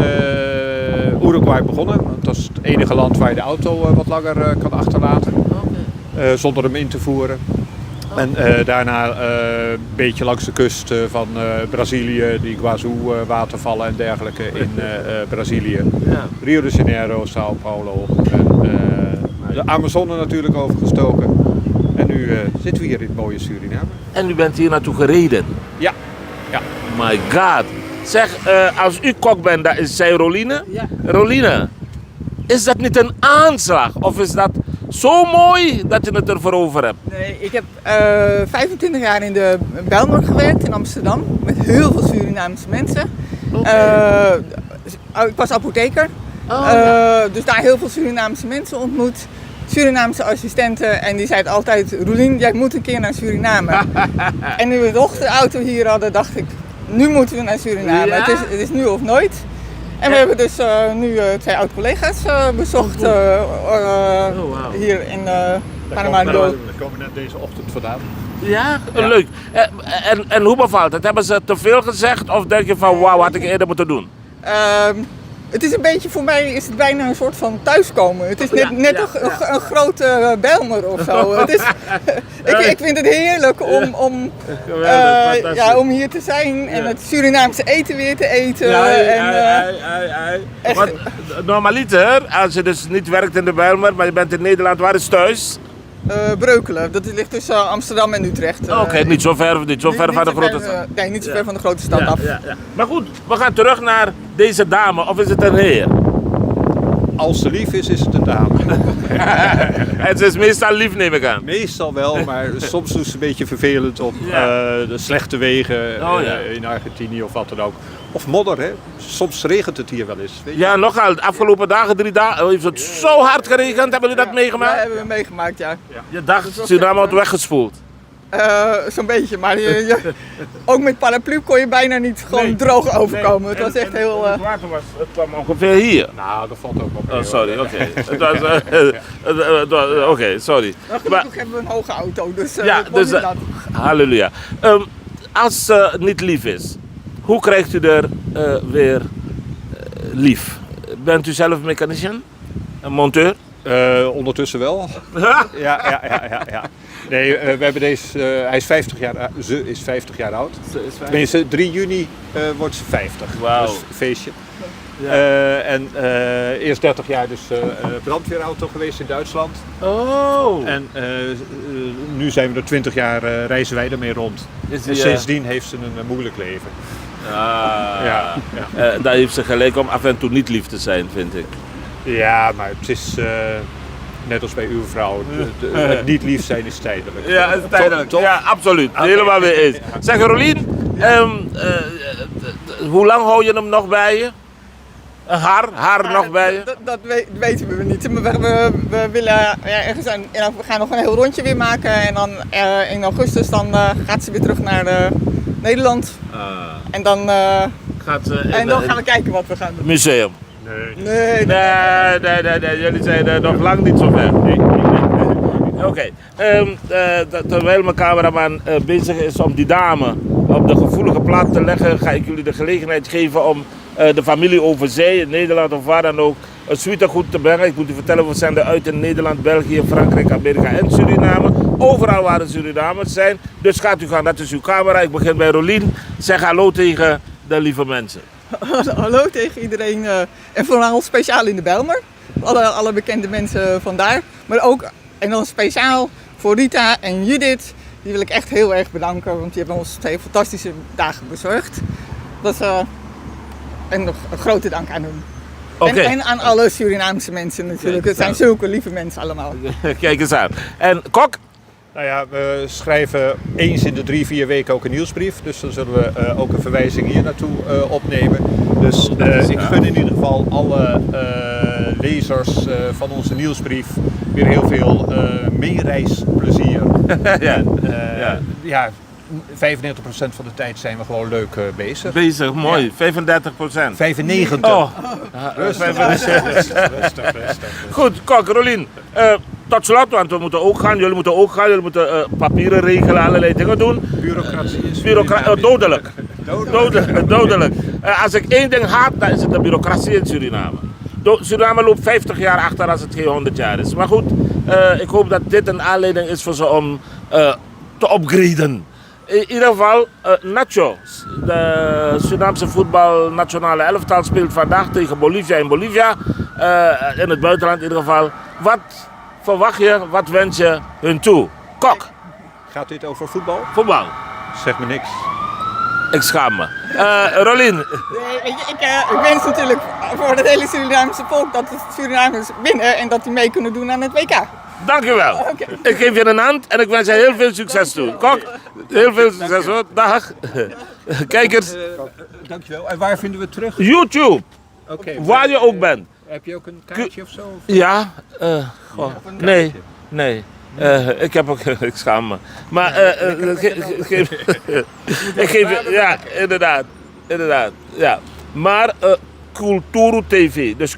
Uruguay begonnen. Dat is het enige land waar je de auto wat langer kan achterlaten, zonder hem in te voeren. En daarna een beetje langs de kust van Brazilië, die Iguazu-watervallen en dergelijke in Brazilië.
Ja.
Rio de Janeiro, Sao Paulo. En, de Amazone natuurlijk overgestoken. En nu zitten we hier in het mooie Suriname.
En u bent hier naartoe gereden?
Ja.
My god. Zeg, als u kok bent, dat is zij Roline?
Ja.
Roline, is dat niet een aanslag? Of is dat zo mooi dat je het ervoor over hebt?
Nee, ik heb 25 jaar in de Bijlmer gewerkt in Amsterdam met heel veel Surinaamse mensen. Ik was apotheker, dus daar heel veel Surinaamse mensen ontmoet. Surinaamse assistenten en die zeiden altijd: Roelien, jij moet een keer naar Suriname. En nu we toch de auto hier hadden, dacht ik: nu moeten we naar Suriname.
Ja?
Het is nu of nooit. En we hebben dus nu 2 oud-collega's bezocht hier in Paramaribo.
We komen net deze ochtend vandaan.
Ja, leuk. En hoe bevalt het? Hebben ze te veel gezegd of denk je van wauw, had ik eerder moeten doen?
Het is een beetje, voor mij is het bijna een soort van thuiskomen. Het is net een grote Bijlmer of zo. Het is, ik vind het heerlijk om hier te zijn en het Surinaamse eten weer te eten.
Want normaliter, als je dus niet werkt in de Bijlmer, maar je bent in Nederland, waar is thuis?
Breukelen, dat ligt tussen Amsterdam en Utrecht.
Oké, niet zo ver van de grote stad.
Nee, niet zo ver van de grote stad af.
Ja. Maar goed, we gaan terug naar deze dame, of is het een heer?
Als ze lief is het een dame.
En ze is meestal lief, neem ik aan.
Meestal wel, maar soms is het een beetje vervelend op de slechte wegen in Argentinië of wat dan ook. Of modder, hè. Soms regent het hier wel eens. Weet je?
Ja, nogal. De afgelopen dagen, 3 dagen, heeft het zo hard geregend. Hebben jullie dat meegemaakt?
Ja, hebben we meegemaakt, ja.
Je dacht, Suriname had weggespoeld.
Zo'n beetje, maar ook met paraplu kon je bijna niet gewoon droog overkomen. Het was echt heel...
Het water kwam ongeveer hier.
Nou, dat valt ook op.
Oh, sorry, oké. Oké, sorry.
Gelukkig hebben we een hoge auto, dus
halleluja. Als ze niet lief is, hoe krijgt u er weer lief? Bent u zelf mechanicien? Een monteur?
Ondertussen wel. Ja. Nee, we hebben deze. Hij is 50 jaar. Ze is 50 jaar oud. Tenminste, 3 juni wordt ze 50.
Wauw.
Dus een feestje.
Ja.
Eerst 30 jaar dus brandweerauto geweest in Duitsland.
Oh.
En nu zijn we er 20 jaar, reizen wij ermee rond. En sindsdien heeft ze een moeilijk leven.
Daar heeft ze gelijk om af en toe niet lief te zijn, vind ik.
Ja, maar het is net als bij uw vrouw. Het niet lief zijn is tijdelijk.
Ja, het is tijdelijk. Top. Ja, absoluut. Okay. Helemaal mee eens. Zeg Rolien, hoe lang hou je hem nog bij je? Haar nog bij je?
Dat weten we niet. We willen ergens we gaan nog een heel rondje weer maken en dan in augustus dan gaat ze weer terug naar Nederland. En dan gaan we kijken wat we gaan doen.
Museum?
Nee.
Nee. Jullie zijn nog lang niet zo ver. Oké. Terwijl mijn cameraman bezig is om die dame op de gevoelige plaat te leggen, ga ik jullie de gelegenheid geven om de familie over zee, in Nederland of waar dan ook, het suitegoed te brengen. Ik moet u vertellen, we zenden uit in Nederland, België, Frankrijk, Amerika en Suriname. Overal waar de Surinamers zijn. Dus gaat u gaan, dat is uw camera. Ik begin bij Rolien. Zeg hallo tegen de lieve mensen.
Hallo tegen iedereen en vooral speciaal in de Bijlmer. alle bekende mensen vandaar. Maar ook, en dan speciaal voor Rita en Judith, die wil ik echt heel erg bedanken, want die hebben ons 2 fantastische dagen bezorgd. Dat is en nog een grote dank aan hun.
Oké.
En aan alle Surinaamse mensen natuurlijk. Het zijn zulke lieve mensen allemaal.
Kijk eens aan. En Kok?
Nou ja, we schrijven eens in de 3-4 weken ook een nieuwsbrief. Dus dan zullen we ook een verwijzing hier naartoe opnemen. Dus ik gun in ieder geval alle lezers van onze nieuwsbrief weer heel veel meereisplezier. Ja, 95% van de tijd zijn we gewoon leuk bezig.
Mooi. Ja. 35%.
95%.
Oh.
Rustig.
Goed, Kok, Rolien. Tot slot, want we moeten ook gaan. Jullie moeten ook gaan. Jullie moeten papieren regelen, allerlei dingen doen.
Bureaucratie is
dodelijk. Dodelijk. Als ik één ding haat, dan is het de bureaucratie in Suriname. Suriname loopt 50 jaar achter als het geen 100 jaar is. Maar goed, ik hoop dat dit een aanleiding is voor ze om te upgraden. In ieder geval, Nacho, de Surinaamse voetbalnationale elftal, speelt vandaag tegen Bolivia in Bolivia. In het buitenland in ieder geval. Wat verwacht je, wat wens je hun toe? Kok.
Gaat dit over voetbal?
Voetbal.
Zeg me niks.
Ik schaam me. Rolien.
Nee, ik wens natuurlijk voor het hele Surinaamse volk dat de Surinamers winnen en dat die mee kunnen doen aan het WK.
Dank u wel.
Okay.
Ik geef je een hand en ik wens je heel veel succes toe. Kok, heel veel succes hoor. Dag. Kijkers.
Dankjewel. En waar vinden we het terug?
YouTube.
Okay,
waar je ook bent.
Heb je ook een kaartje of zo?
Ja. Nee. Ik heb ook, ik schaam me. Maar ik geef, ja, inderdaad. Ja. Maar Kulturu TV, dus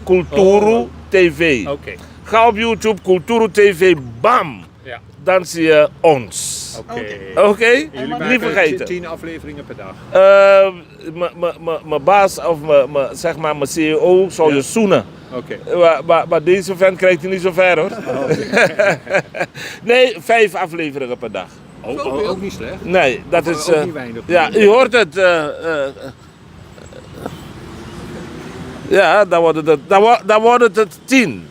Kulturu TV.
Oké.
Ga op YouTube, Kulturu TV, bam! Ja. Dan zie je ons. Oké? Niet vergeten.
10 afleveringen per dag.
Mijn baas of zeg maar mijn CEO zou je zoenen.
Oké.
Maar deze vent krijgt hij niet zo ver hoor. Nee, 5 afleveringen per dag.
Ook niet slecht.
Nee, dat is...
ook niet weinig.
Ja, u hoort het. Ja, dan wordt het 10.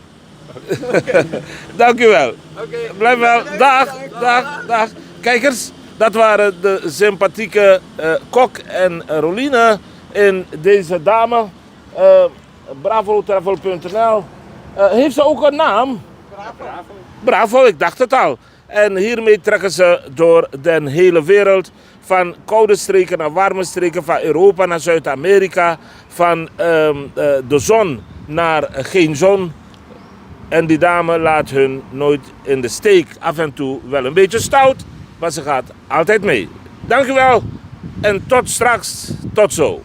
Dank u wel. Blijf wel. Dag. Kijkers, dat waren de sympathieke Kok en Roline in deze dame. Bravotravel.nl. Heeft ze ook een naam? Bravo, ik dacht het al. En hiermee trekken ze door de hele wereld. Van koude streken naar warme streken, van Europa naar Zuid-Amerika. Van de zon naar geen zon. En die dame laat hun nooit in de steek. Af en toe wel een beetje stout, maar ze gaat altijd mee. Dank u wel en tot straks. Tot zo.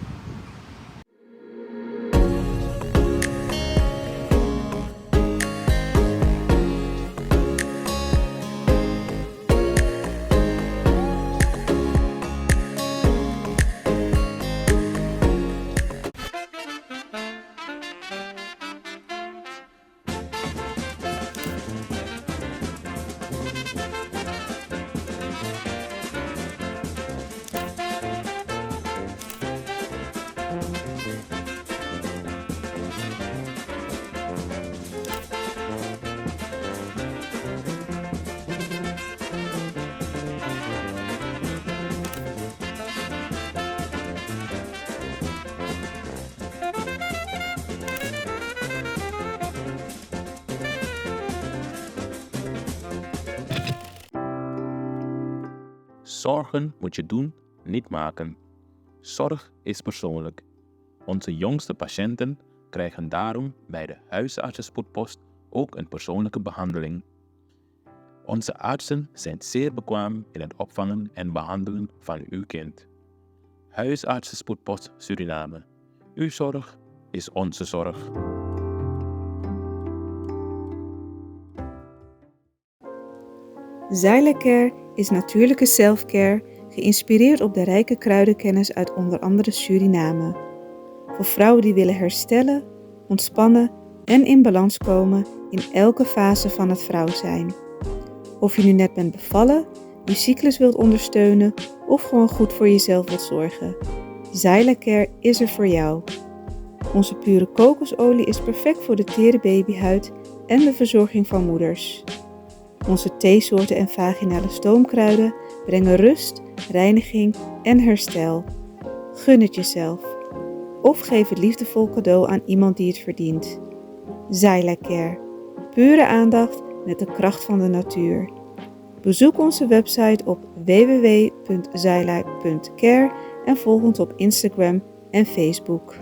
Zorgen moet je doen, niet maken. Zorg is persoonlijk. Onze jongste patiënten krijgen daarom bij de huisartsenspoedpost ook een persoonlijke behandeling. Onze artsen zijn zeer bekwaam in het opvangen en behandelen van uw kind. Huisartsenspoedpost Suriname. Uw zorg is onze zorg.
Xylecare is natuurlijke selfcare, geïnspireerd op de rijke kruidenkennis uit onder andere Suriname. Voor vrouwen die willen herstellen, ontspannen en in balans komen in elke fase van het vrouw zijn. Of je nu net bent bevallen, je cyclus wilt ondersteunen of gewoon goed voor jezelf wilt zorgen. Xylecare is er voor jou. Onze pure kokosolie is perfect voor de tere babyhuid en de verzorging van moeders. Onze theesoorten en vaginale stoomkruiden brengen rust, reiniging en herstel. Gun het jezelf. Of geef het liefdevol cadeau aan iemand die het verdient. Xyla-Care. Pure aandacht met de kracht van de natuur. Bezoek onze website op www.xyla.care en volg ons op Instagram en Facebook.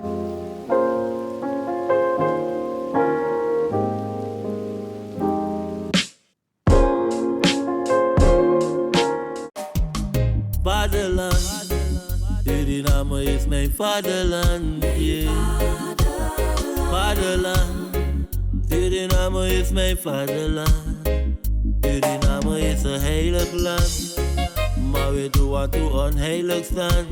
Vaderland, Suriname is mijn vaderland, yeah. Vaderland, Suriname is mijn vaderland. Suriname is een heilig land, maar we doen wat toe onheilig staan.